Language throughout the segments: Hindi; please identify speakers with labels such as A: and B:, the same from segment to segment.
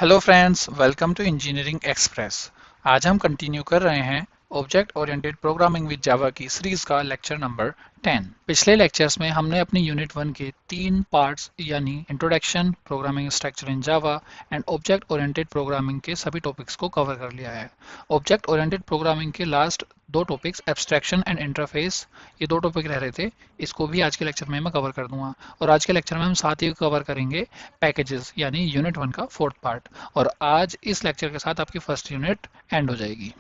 A: Hello friends, welcome to engineering express. आज हम कंटिन्यू कर रहे हैं object oriented programming with Java की सीरीज का लेक्चर नंबर 10। पिछले लेक्चर्स में हमने अपनी यूनिट 1 के 3 पार्ट्स यानी introduction, programming structure in Java and object oriented programming के सभी टॉपिक्स को कवर कर लिया है। ऑब्जेक्ट ओरिएंटेड प्रोग्रामिंग के लास्ट दो टॉपिक्स एब्स्ट्रैक्शन एंड इंटरफेस, ये दो टॉपिक रह रहे थे। इसको भी आज के लेक्चर में मैं कवर कर दूंगा और आज के लेक्चर में हम साथ ही कवर करेंगे पैकेजेस यानी यूनिट 1 का 4th पार्ट। और आज इस लेक्चर के साथ आपकी फर्स्ट यूनिट एंड हो जाएगी।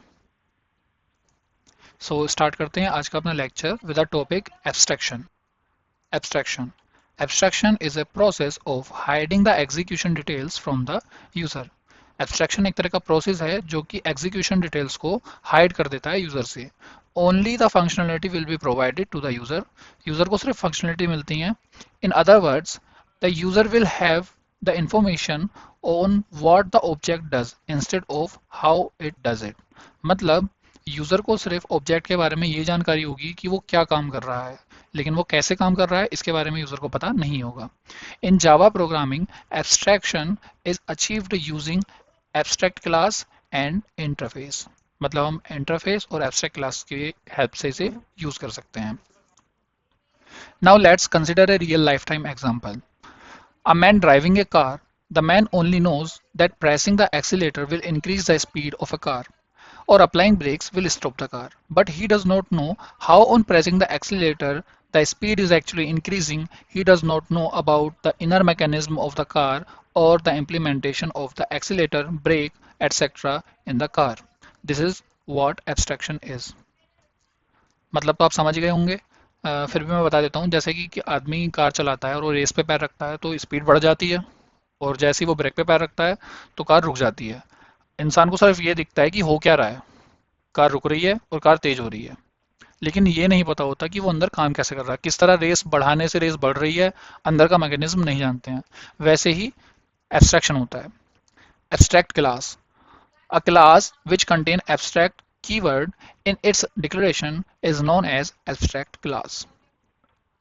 A: सो स्टार्ट करते हैं आज का अपना lecture with the topic abstraction. Abstraction abstraction is a process of hiding the execution details from the user। Abstraction एक तरह का प्रोसेस है जो कि एग्जीक्यूशन डिटेल्स को हाइड कर देता है यूजर से। Only the functionality will be provided to the user. User को सिर्फ फंक्शनलिटी मिलती है। In other words, the user will have the information on what the object does instead of how it does it। मतलब यूजर को सिर्फ ऑब्जेक्ट के बारे में ये जानकारी होगी कि वो क्या काम कर रहा है, लेकिन वो कैसे काम कर रहा है इसके बारे में यूजर को पता नहीं होगा। In Java programming, abstraction is achieved using abstract class and interface. मतलब हम इंटरफेस और एब्स्ट्रैक्ट क्लास की हेल्प से इसे यूज कर सकते हैं। Now let's consider a real life time example. A man driving a car. The man only knows that pressing the accelerator will increase the speed of a car or applying brakes will stop the car. But he does not know how on pressing the accelerator the speed is actually increasing. He does not know about the inner mechanism of the car or the implementation of the accelerator, brake, etc. in the car. This is what abstraction is। मतलब तो आप समझ गए होंगे। फिर भी मैं बता देता हूँ। जैसे कि आदमी कार चलाता है और वो रेस पे पैर रखता है तो स्पीड बढ़ जाती है, और जैसे ही वो ब्रेक पे पैर रखता है तो कार रुक जाती है। इंसान को सिर्फ ये दिखता है कि हो क्या रहा है, कार रुक रही है और कार तेज हो रही है, लेकिन ये नहीं पता होता कि वो अंदर काम कैसे कर रहा है, किस तरह रेस बढ़ाने से रेस बढ़ रही है, अंदर का मैकेनिज्म नहीं जानते हैं। वैसे ही एब्स्ट्रैक्शन होता है। Abstract class, a class which contain abstract keyword in its declaration is known as abstract class।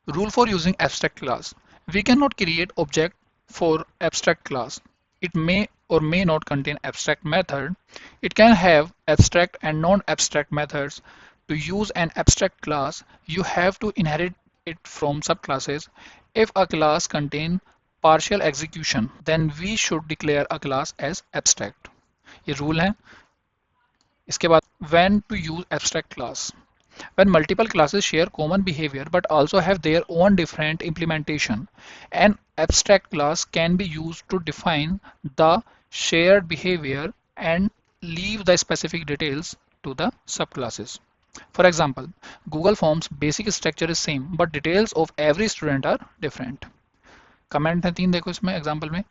A: Rule for using abstract class: we cannot create object for abstract class. It may or may not contain abstract method. It can have abstract and non-abstract methods. To use an abstract class, you have to inherit it from subclasses. If a class contain partial execution, then we should declare a class as abstract। ये रूल है। इसके बाद when to use abstract class: when multiple classes share common behavior but also have their own different implementation, an abstract class can be used to define the shared behavior and leave the specific details to the subclasses। For example, Google Forms basic structure is same but details of every student are different। Comment है 3, देखो इसमें एग्जाम्पल में।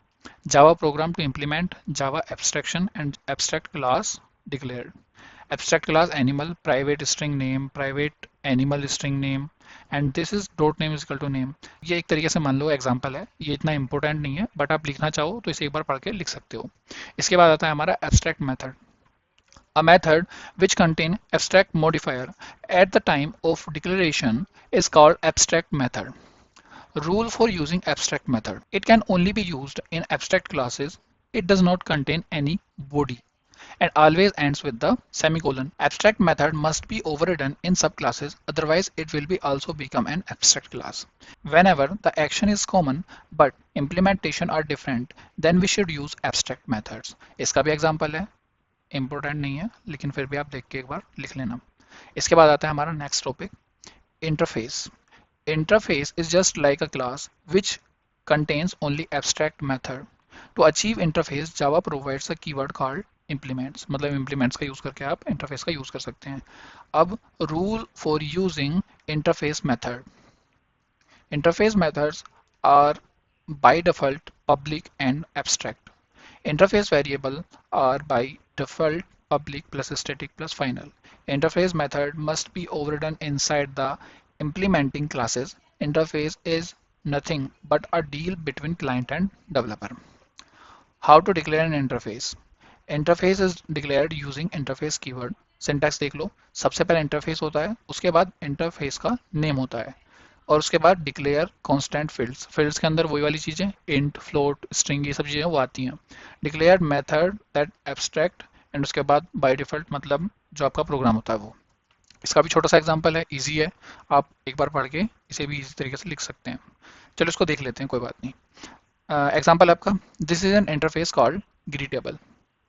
A: Java program to implement Java abstraction and abstract class declared। Abstract class animal, private string name, private animal string name, and this is dot name is equal to name। ये एक तरीके से मान लो एग्जाम्पल है, ये इतना इंपॉर्टेंट नहीं है, बट आप लिखना चाहो तो इसे एक बार पढ़ के लिख सकते हो। इसके बाद आता है हमारा abstract method। A method which contain abstract modifier at the time of declaration is called abstract method। Rule for using abstract method: it can only be used in abstract classes. It does not contain any body and always ends with the semicolon। Abstract method must be overridden in subclasses, otherwise it will be also become an abstract class। Whenever the action is common but implementation are different, then we should use abstract methods। इसका भी एग्जाम्पल है, इंपॉर्टेंट नहीं है लेकिन फिर भी आप देख के एक बार लिख लेना। इसके बाद आता है हमारा next topic, interface. Interface is just like a class which contains only abstract method। To achieve interface, Java provides a keyword called implements। मतलब implements का यूज करके आप interface का यूज कर सकते हैं। अब rule for using interface method: interface methods are by default public and abstract। Interface variable are by default public plus static plus final। Interface method must be overridden inside the implementing classes। Interface is nothing but a deal between client and developer। How to declare an interface: interface is declared using interface keyword। Syntax देख लो, सबसे पहले इंटरफेस होता है, उसके बाद इंटरफेस का नेम होता है। और उसके बाद डिक्लेयर कांस्टेंट फील्ड्स, फील्ड्स के अंदर वही वाली चीज़ें इंट फ्लोट स्ट्रिंग ये सब चीज़ें वो आती हैं। Declare method that abstract, and उसके बाद बाय डिफॉल्ट मतलब जो आपका प्रोग्राम होता है वो। इसका भी छोटा सा एग्जांपल है, इजी है, आप एक बार पढ़ के इसे भी इसी तरीके से लिख सकते हैं। चलो इसको देख लेते हैं, कोई बात नहीं। एग्जांपल आपका, this is an interface called greetable.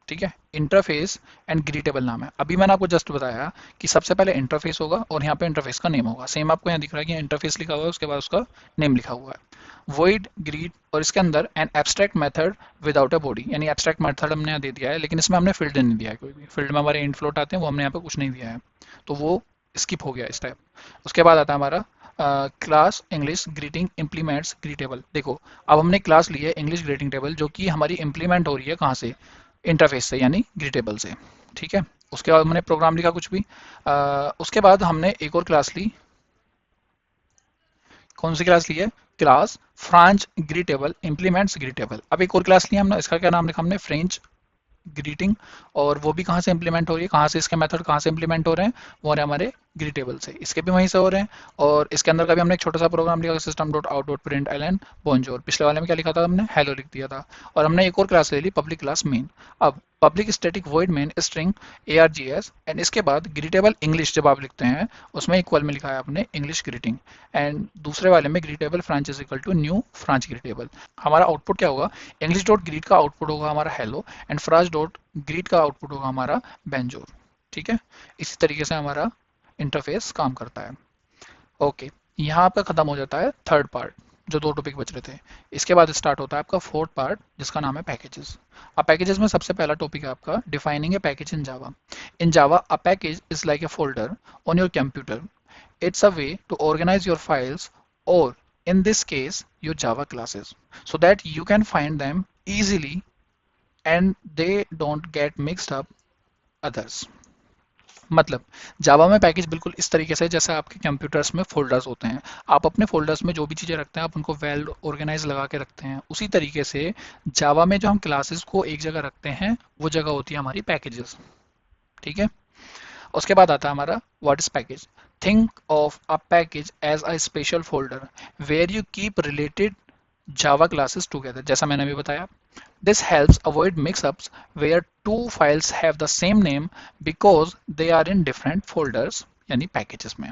A: ठीक है, इंटरफेस एंड ग्रीटेबल नाम है। अभी मैंने आपको जस्ट बताया कि सबसे पहले इंटरफेस होगा और यहाँ पे इंटरफेस का नेम होगा। सेम आपको यहाँ दिख रहा है कि इंटरफेस लिखा हुआ है, उसके बाद उसका नेम लिखा हुआ है, void ग्रीट, और इसके अंदर an abstract method without a body, यानी एब्स्ट्रैक्ट मेथड हमने यहाँ दे दिया है, लेकिन इसमें हमने फील्ड नहीं दिया है। कोई भी फील्ड में हमारे इंट फ्लोट आते हैं, वो हमने यहाँ पे कुछ नहीं दिया है, तो वो स्किप हो गया इस टाइप। उसके बाद आता है हमारा क्लास इंग्लिश ग्रीटिंग इम्प्लीमेंट्स ग्रीटेबल। देखो, अब हमने क्लास ली है इंग्लिश ग्रीटिंग टेबल, जो कि हमारी इम्प्लीमेंट हो रही है कहाँ से, इंटरफेस से, यानी ग्रीटेबल से। ठीक है, उसके बाद हमने प्रोग्राम लिखा कुछ भी। उसके बाद हमने एक और क्लास ली, कौन सी क्लास ली है, क्लास फ्रांच ग्रीटेबल इम्प्लीमेंट्स ग्रीटेबल। अब एक और क्लास लिया हमने, इसका क्या नाम लिखा हमने, फ्रेंच ग्रीटिंग, और वो भी कहाँ से इंप्लीमेंट हो रही है, कहाँ से इसके मेथड कहाँ से इंप्लीमेंट हो रहे हैं, वो हो रहे हैं हमारे ग्रीटेबल से, इसके भी वहीं से हो रहे हैं। और इसके अंदर का भी हमने एक छोटा सा प्रोग्राम लिखा, system dot out dot print L N bonjour. पिछले वाले में क्या लिखा था हमने, हेलो लिख दिया था। और हमने एक और क्लास ले ली, पब्लिक क्लास मेन। अब public static void main string ARGS, and इसके बाद ग्रीटेबल इंग्लिश जब आप लिखते हैं उसमें इक्वल में लिखा है आपने इंग्लिश ग्रीटिंग, एंड दूसरे वाले में greetable French is equal to new French greetable. हमारा आउटपुट क्या होगा, इंग्लिश डॉट ग्रीट का आउटपुट होगा हमारा hello, and French dot greet का आउटपुट होगा हमारा बेंजोर। ठीक है, इसी तरीके से हमारा इंटरफेस काम करता है। ओके, यहाँ आपका खत्म हो जाता है थर्ड पार्ट, जो दो टॉपिक बच रहे थे। इसके बाद स्टार्ट होता है आपका फोर्थ पार्ट, जिसका नाम है पैकेजेस। अब पैकेजेस में सबसे पहला टॉपिक है आपका defining A package in Java. In Java a package is like a folder on your computer. It's a way to organize your files, or in this case your Java classes, so that you can find them easily and they don't get mixed up others। मतलब जावा में पैकेज बिल्कुल इस तरीके से जैसे आपके कंप्यूटर्स में फोल्डर्स होते हैं, आप अपने फोल्डर्स में जो भी चीज़ें रखते हैं आप उनको वेल ऑर्गेनाइज लगा के रखते हैं, उसी तरीके से जावा में जो हम क्लासेस को एक जगह रखते हैं वो जगह होती है हमारी पैकेजेस। ठीक है, उसके बाद आता है हमारा what is package. Think of a package as a special folder where you keep related Java classes together, जैसा मैंने अभी बताया। This helps avoid mixups where two files have the same name because they are in different folders, यानी पैकेजेस में।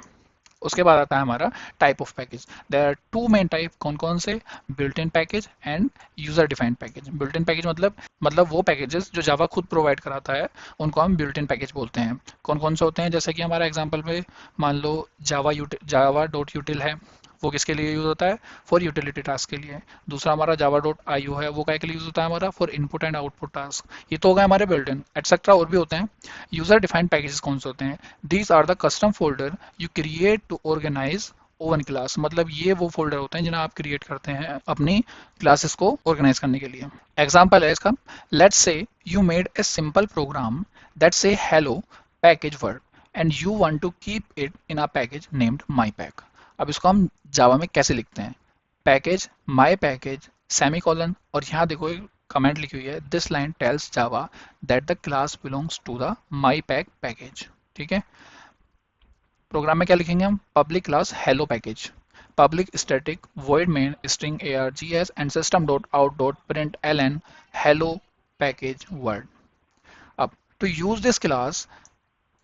A: उसके बाद आता है हमारा type of package. There are two main type, कौन कौन से, built in package and user defined package. Built in package मतलब वो पैकेजेस जो जावा खुद प्रोवाइड कराता है उनको हम बिल्ट इन पैकेज बोलते हैं। कौन कौन से होते हैं, जैसे कि हमारा एग्जांपल में मान लो जावा डॉट यूटिल है, वो किसके लिए यूज होता है, फॉर यूटिलिटी टास्क के लिए। दूसरा हमारा जावा डॉट IO है, वो काय के लिए यूज होता है हमारा, for input and output task. ये तो हो गए हमारे बिल्ट इन, एटसेट्रा और भी होते हैं। यूजर डिफाइंड पैकेजेस कौन से होते हैं, these are the custom folder you create to organise own class. मतलब ये वो फोल्डर होते हैं जिन्हें आप क्रिएट करते हैं अपनी क्लासेस को ऑर्गेनाइज करने के लिए। एग्जाम्पल है इसका, let's say you made a simple program that say hello package word and you want to keep it in a package named my pack. अब इसको हम जावा में कैसे लिखते हैं, package my package semicolon, और यहाँ देखो एक कमेंट लिखी हुई है, this line tells Java that the class belongs to the my pack package. ठीक है, प्रोग्राम में क्या लिखेंगे हम, public class hello package, public static void main string ARGS and system dot out dot print LN hello package word. अब to use this class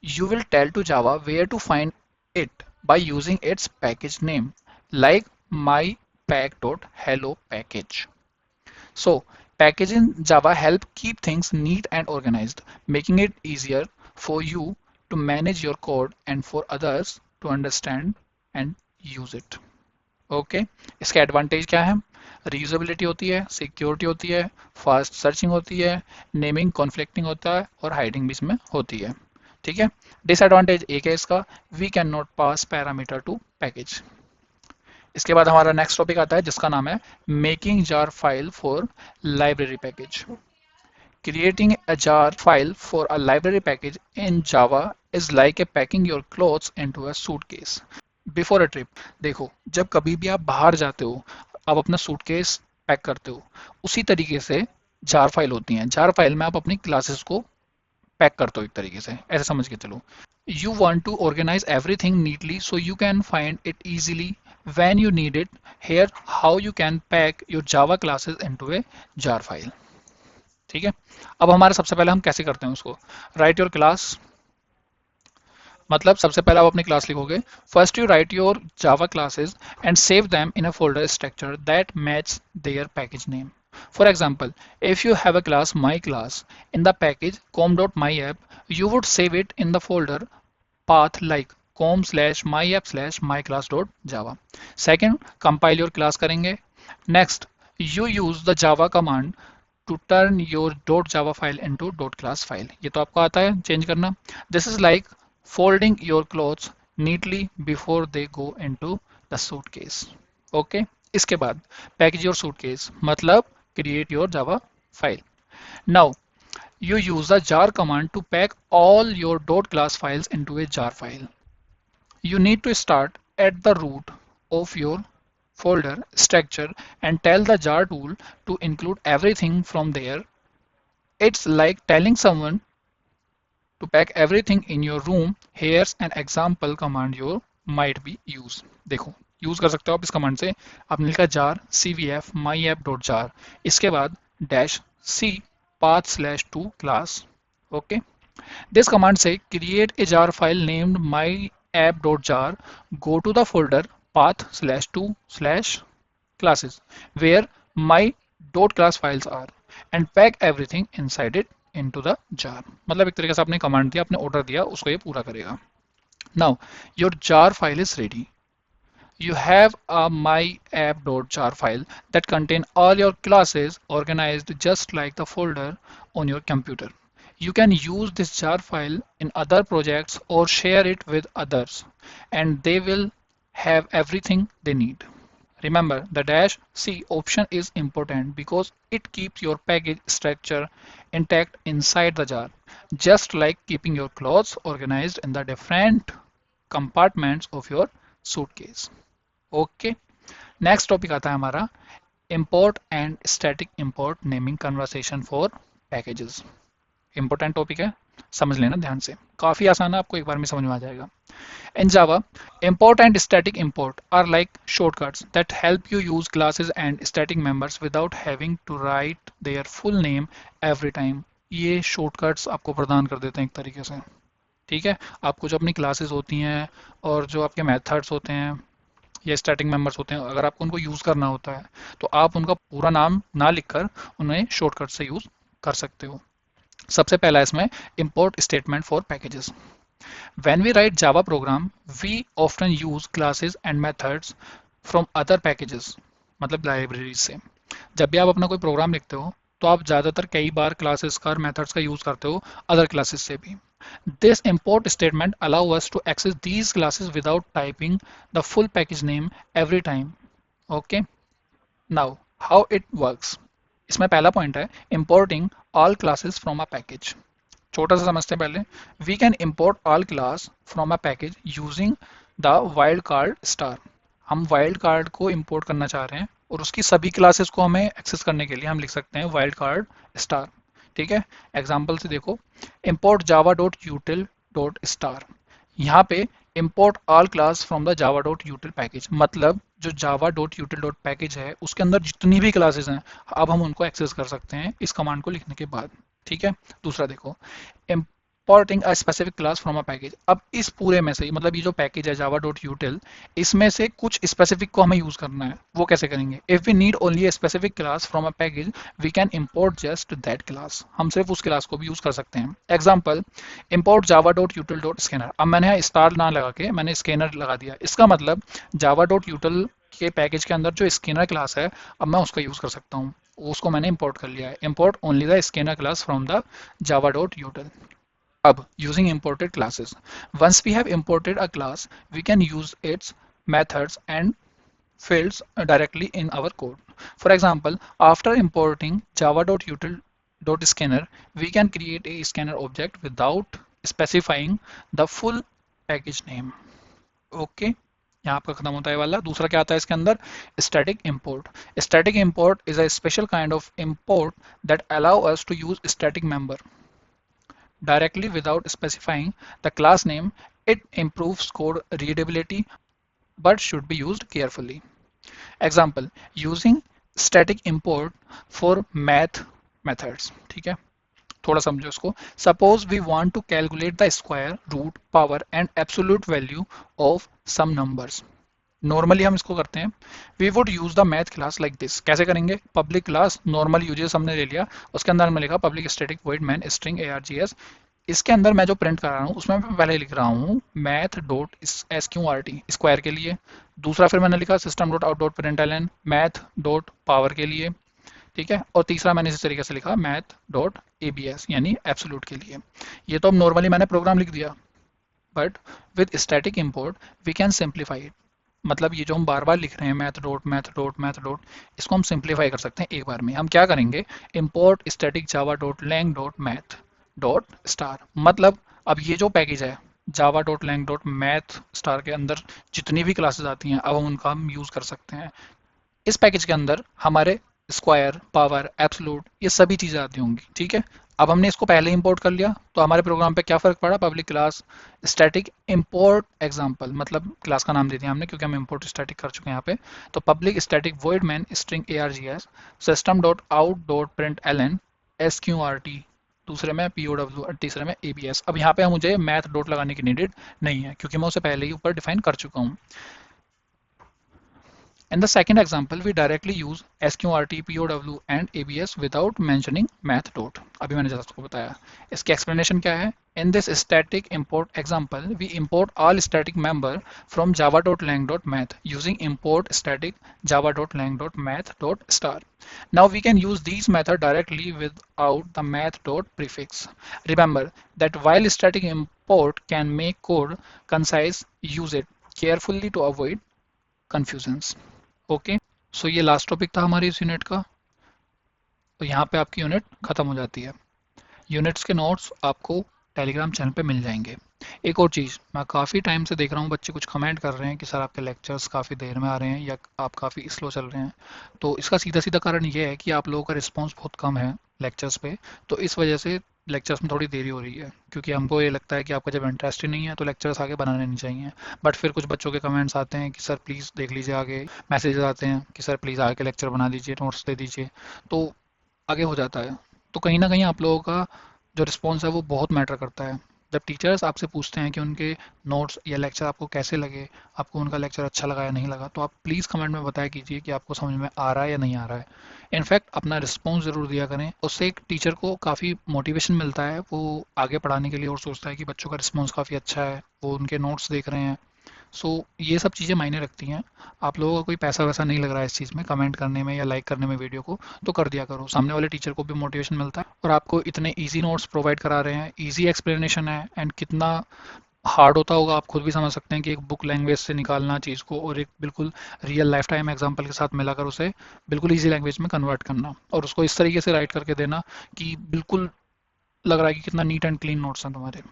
A: you will tell to Java where to find it by using its package name, like mypack.hello package. So package in Java help keep things neat and organized, making it easier for you to manage your code and for others to understand and use it. Okay, इसके एडवांटेज क्या है, रीयूजेबिलिटी होती है, सिक्योरिटी होती है, फास्ट सर्चिंग होती है, नेमिंग कॉन्फ्लिक्टिंग होता है, और हाइडिंग भी इसमें होती है। ठीक है, डिसएडवांटेज एक है इसका, we can not pass parameter to package. इसके बाद हमारा नेक्स्ट टॉपिक आता है जिसका नाम है making jar file for library package. Creating a jar file for a library package in Java is like a packing your clothes into a suitcase before a trip. देखो, जब कभी भी आप बाहर जाते हो आप अपना सूटकेस पैक करते हो, उसी तरीके से जार फाइल होती हैं। जार फाइल में आप अपनी क्लासेस को पैक करते हो एक तरीके से, ऐसे समझ के चलो। You want to organise everything neatly so you can find it easily when you need it. Here how you can pack your Java classes into a jar file. ठीक है, अब हमारे सबसे पहले हम कैसे करते हैं उसको, राइट योर क्लास, मतलब सबसे पहले आप अपनी क्लास लिखोगे. First you write your Java classes and save them in a folder structure that match their package name. For example, if you have a class my class in the package com.myapp, you would save it in the folder path like com/myapp/myclass.java. Second, compile your class करेंगे. Next, you use the java command to turn your .java file into .class file. ये तो आपको आता है चेंज करना. This is like folding your clothes neatly before they go into the suitcase. Okay. इसके बाद package your suitcase मतलब create your Java file. Now you use the jar command to pack all your .class files into a jar file. You need to start at the root of your folder structure and tell the jar tool to include everything from there. It's like telling someone to pack everything in your room. Here's an example command you might be use. देखो यूज कर सकते हो आप इस कमांड से. आपने लिखा jar cvf myapp.jar, इसके बाद -c path/to class. Okay. This command say create a jar file named myapp.jar, go to the folder path/to/classes where my.class files are and pack everything inside it into the jar. मतलब एक तरीके से आपने कमांड दिया, आपने ऑर्डर दिया, उसको ये पूरा करेगा. Now your jar file is ready. You have a myapp.jar file that contain all your classes organized just like the folder on your computer. You can use this jar file in other projects or share it with others, and they will have everything they need. Remember, the -c option is important because it keeps your package structure intact inside the jar, just like keeping your clothes organized in the different compartments of your suitcase. Okay. Next topic आता है हमारा import and static import naming conversation for packages. Important topic है, समझ लेना ध्यान से, काफी आसान है, आपको एक बार में समझ में आ जाएगा. In Java, import and static import are like shortcuts that help you use classes and static members without having to write their full name every time. ये shortcuts आपको प्रदान कर देते हैं एक तरीके से. ठीक है, आपको जो अपनी क्लासेस होती हैं और जो आपके मेथड्स होते हैं या स्टैटिक मेंबर्स होते हैं, अगर आपको उनको यूज करना होता है तो आप उनका पूरा नाम ना लिखकर उन्हें शॉर्टकट से यूज कर सकते हो. सबसे पहला इसमें import statement for packages. When we write Java program, we often use classes and methods from other packages, मतलब लाइब्रेरी से. जब भी आप अपना कोई प्रोग्राम लिखते हो तो आप ज़्यादातर कई बार क्लासेस का और मेथड्स का यूज़ करते हो अदर क्लासेस से भी. This import statement allow us to access these classes without typing the full package name every time. Okay. Now, how it works. इसमें पहला पॉइंट है importing all classes from a package. छोटा सा समझते हैं पहले. We can import all class from a package using the wildcard star. हम वाइल्ड कार्ड को इंपोर्ट करना चाह रहे हैं और उसकी सभी क्लासेस को हमें एक्सेस करने के लिए हम लिख सकते हैं वाइल्ड कार्ड स्टार. ठीक है, एग्जांपल से देखो, import java.util.star. यहाँ पे import all class from the java.util package, मतलब जो java.util.package है उसके अंदर जितनी भी क्लासेस हैं अब हम उनको एक्सेस कर सकते हैं इस कमांड को लिखने के बाद. ठीक है. दूसरा देखो, importing a specific class from a package. अब इस पूरे में से, मतलब ये जो पैकेज है java.util, इसमें से कुछ स्पेसिफिक को हमें यूज करना है. वो कैसे करेंगे? If we need only a specific class from a package, we can import just that class. हम सिर्फ उस क्लास को भी यूज कर सकते हैं. Example, import java.util.scanner. अब मैंने स्टार ना लगा के मैंने स्कैनर लगा दिया. इसका मतलब java.util के पैकेज के अंदर जो स्कैनर क्लास है अब मैं उसका यूज कर सकता हूँ. उसको मैंने इंपोर्ट कर लिया है. Import only the scanner class from the java.util. अब using imported classes. Once we have imported a class, we can use its methods and fields directly in our code. For example, after importing java.util.scanner, we can create a scanner object without specifying the full package name. Okay. यहाँ आपका खत्म होता है वाला. दूसरा क्या आता है इसके अंदर? Static import. Static import is a special kind of import that allow us to use static member directly without specifying the class name. It improves code readability but should be used carefully. Example, using static import for math methods. ठीक है, थोड़ा समझो इसको. Suppose we want to calculate the square root, power and absolute value of some numbers. Normally हम इसको करते हैं, we would use the math class like this. कैसे करेंगे? पब्लिक क्लास नॉर्मल यूजेस हमने ले लिया, उसके अंदर हमें लिखा public static void main string args. इसके अंदर मैं जो प्रिंट कर रहा हूँ उसमें मैं पहले लिख रहा हूँ मैथ डॉट sqrt स्क्वायर के लिए. दूसरा फिर मैंने लिखा system dot out dot println math dot power के लिए. ठीक है, और तीसरा मैंने इसी तरीके से लिखा मैथ डॉट abs यानी एब्सोल्यूट के लिए. ये तो अब नॉर्मली मैंने प्रोग्राम लिख दिया, but with static import we can simplify it. मतलब ये जो हम बार बार लिख रहे हैं math dot math dot math dot, इसको हम सिंप्लीफाई कर सकते हैं एक बार में. हम क्या करेंगे? Import static Java dot lang dot math dot star. मतलब अब ये जो पैकेज है Java dot lang dot math star के अंदर जितनी भी क्लासेस आती हैं अब हम उनका हम यूज कर सकते हैं. इस पैकेज के अंदर हमारे स्क्वायर, पावर, एब्सोल्यूट ये सभी चीजें आती होंगी. ठीक है, अब हमने इसको पहले इंपोर्ट कर लिया तो हमारे प्रोग्राम पे क्या फर्क पड़ा? Public class static import example, मतलब क्लास का नाम दे दिया हमने क्योंकि हम इंपोर्ट स्टैटिक कर चुके हैं यहाँ पे. तो public static void main string args system dot out dot print LN sqrt, दूसरे में pow, तीसरे में abs. अब यहाँ पे मुझे मैथ डॉट लगाने की नीडेड नहीं है क्योंकि मैं उसे पहले ही ऊपर डिफाइन कर चुका हूँ. In the second example, we directly use sqrt, pow and abs without mentioning math dot. अभी मैंने जैसा आपको बताया. इसकी explanation क्या है? In this static import example, we import all static member from java.lang.math using import static java.lang.math.star. Now we can use these method directly without the math dot prefix. Remember that while static import can make code concise, use it carefully to avoid confusions. Okay, so ये लास्ट टॉपिक था हमारी इस यूनिट का. तो यहाँ पे आपकी यूनिट खत्म हो जाती है. यूनिट्स के नोट्स आपको टेलीग्राम चैनल पे मिल जाएंगे. एक और चीज़, मैं काफ़ी टाइम से देख रहा हूँ बच्चे कुछ कमेंट कर रहे हैं कि सर आपके लेक्चर्स काफ़ी देर में आ रहे हैं या आप काफ़ी स्लो चल रहे हैं. तो इसका सीधा सीधा कारण ये है कि आप लोगों का रिस्पॉन्स बहुत कम है लेक्चर्स पे, तो इस वजह से लेक्चर्स में थोड़ी देरी हो रही है. क्योंकि हमको ये लगता है कि आपका जब इंटरेस्ट ही नहीं है तो लेक्चर्स आगे बनाने नहीं चाहिए. बट फिर कुछ बच्चों के कमेंट्स आते हैं कि सर प्लीज़ देख लीजिए आगे, मैसेजेस आते हैं कि सर प्लीज़ आगे लेक्चर बना दीजिए, नोट्स दे दीजिए, तो आगे हो जाता है. तो कहीं ना कहीं आप लोगों का जो रिस्पॉन्स है वो बहुत मैटर करता है. जब टीचर्स आपसे पूछते हैं कि उनके नोट्स या लेक्चर आपको कैसे लगे, आपको उनका लेक्चर अच्छा लगा या नहीं लगा, तो आप प्लीज़ कमेंट में बताया कीजिए कि आपको समझ में आ रहा है या नहीं आ रहा है. इनफैक्ट अपना रिस्पॉन्स ज़रूर दिया करें, उससे एक टीचर को काफ़ी मोटिवेशन मिलता है, वो आगे पढ़ाने के लिए और सोचता है कि बच्चों का रिस्पॉन्स काफ़ी अच्छा है, वो उनके नोट्स देख रहे हैं. सो ये सब चीज़ें मायने रखती हैं. आप लोगों का कोई पैसा वैसा नहीं लग रहा है इस चीज़ में, कमेंट करने में या लाइक करने में वीडियो को, तो कर दिया करो. सामने वाले टीचर को भी मोटिवेशन मिलता है और आपको इतने इजी नोट्स प्रोवाइड करा रहे हैं, इजी एक्सप्लेनेशन है. एंड कितना हार्ड होता होगा आप खुद भी समझ सकते हैं कि एक बुक लैंग्वेज से निकालना चीज़ को और एक बिल्कुल रियल लाइफ टाइम एग्जाम्पल के साथ मिलाकर उसे बिल्कुल ईजी लैंग्वेज में कन्वर्ट करना और उसको इस तरीके से राइट करके देना कि बिल्कुल लग रहा है कि कितना नीट एंड क्लीन नोट्स हैं तुम्हारे.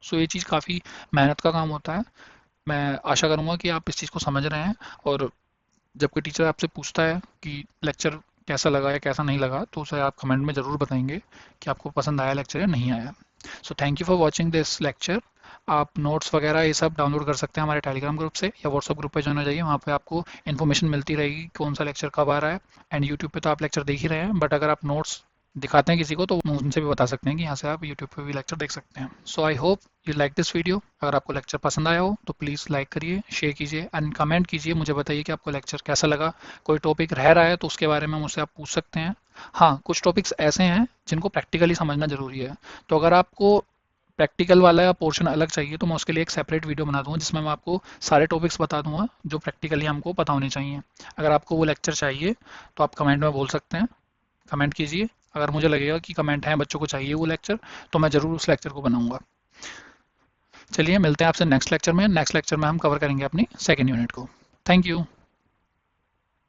A: सो ये चीज़ काफ़ी मेहनत का काम होता है. मैं आशा करूँगा कि आप इस चीज़ को समझ रहे हैं. और जब कोई टीचर आपसे पूछता है कि लेक्चर कैसा लगा या कैसा नहीं लगा, तो उसे आप कमेंट में ज़रूर बताएंगे कि आपको पसंद आया लेक्चर या नहीं आया. So thank you for watching this lecture. आप नोट्स वगैरह ये सब डाउनलोड कर सकते हैं हमारे टेलीग्राम ग्रुप से या व्हाट्सअप ग्रुप पे ज्वाइन हो जाइए. वहाँ पे आपको इन्फॉर्मेशन मिलती रहेगी कौन सा लेक्चर कब आ रहा है. एंड यूट्यूब पे तो आप लेक्चर देख ही रहे हैं, बट अगर आप नोट्स दिखाते हैं किसी को तो उनसे भी बता सकते हैं कि यहाँ से आप यूट्यूब पे भी लेक्चर देख सकते हैं. So I hope you like this video. अगर आपको लेक्चर पसंद आया हो तो प्लीज़ लाइक करिए, शेयर कीजिए एंड कमेंट कीजिए. मुझे बताइए कि आपको लेक्चर कैसा लगा. कोई टॉपिक रह रहा है तो उसके बारे में मुझसे आप पूछ सकते हैं. हाँ, कुछ टॉपिक्स ऐसे हैं जिनको प्रैक्टिकली समझना जरूरी है, तो अगर आपको प्रैक्टिकल वाला पोर्शन अलग चाहिए तो मैं उसके लिए एक सेपरेट वीडियो बना दूंगा जिसमें मैं आपको सारे टॉपिक्स बता दूंगा जो प्रैक्टिकली हमको पता होने चाहिए. अगर आपको वो लेक्चर चाहिए तो आप कमेंट में बोल सकते हैं, कमेंट कीजिए. अगर मुझे लगेगा कि कमेंट है बच्चों को चाहिए वो लेक्चर तो मैं ज़रूर उस लेक्चर को बनाऊंगा. चलिए मिलते हैं आपसे नेक्स्ट लेक्चर में. नेक्स्ट लेक्चर में हम कवर करेंगे अपनी सेकेंड यूनिट को. Thank you.